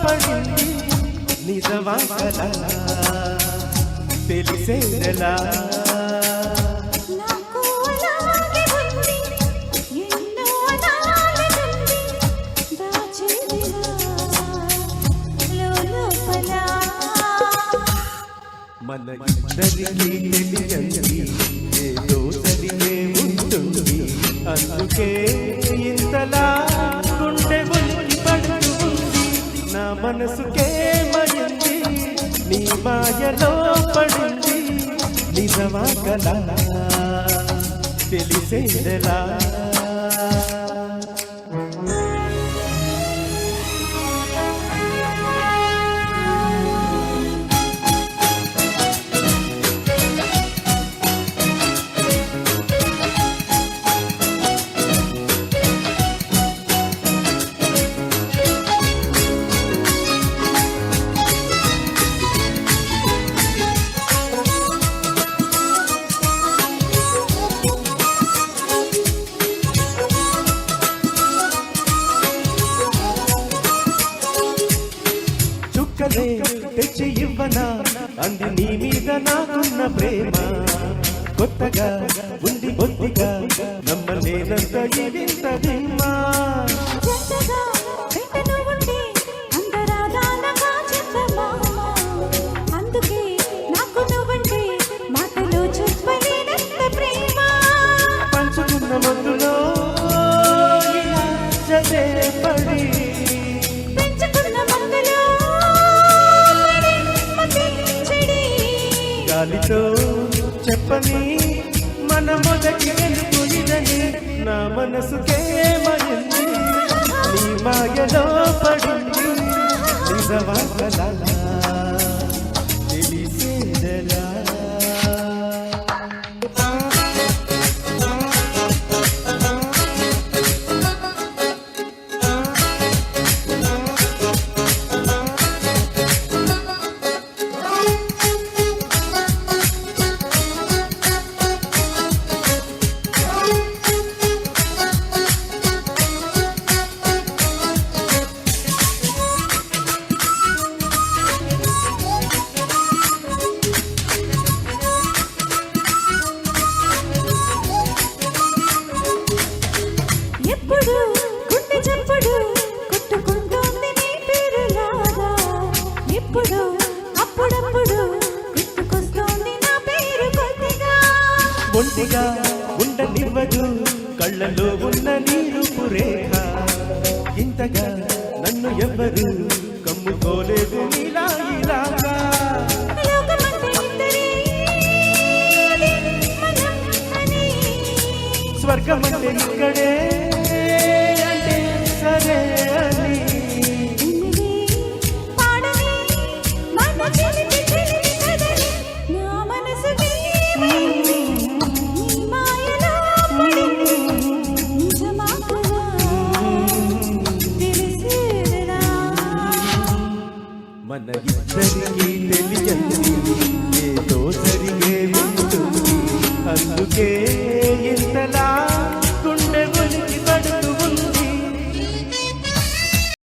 పడింది నిజమా కలా తెలిసేదెలా మన ఇద్దరికీ తెలియంది ఏదో జరిగే ఉంటుంది అందుకే ఇంతలా గుండె ఒలికి పడుతుంది నా మనసుకేమైంది నీ మాయలో పడింది నిజమా కలా తెలిసేదెలా తెచ్చి ఇవ్వనా అంది నీ మీద నాకున్న ప్రేమ కొత్తగా ఉంది బొత్తిగా నమ్మలేనంత ఇవింత దిమ్మా పంచుకున్న మందులో జదే పడి గాలితో చెప్పని మన మొదటి వెలుగు ఇదని నా మనసుకేమైంది నీ మాయలో పడింది నిజమా కలా తెలిసేదెలా ఒంటిగా ఉండనివ్వదు కళ్ళలో ఉన్న నీరు పురేఖ ఇంతగా నన్ను ఎవ్వరు కమ్ముకోలేదు నీలా ఇలాగా స్వర్గమంటే ఇక్కడే అంటే సరే అని మన ఇద్దరికీ తెలియంది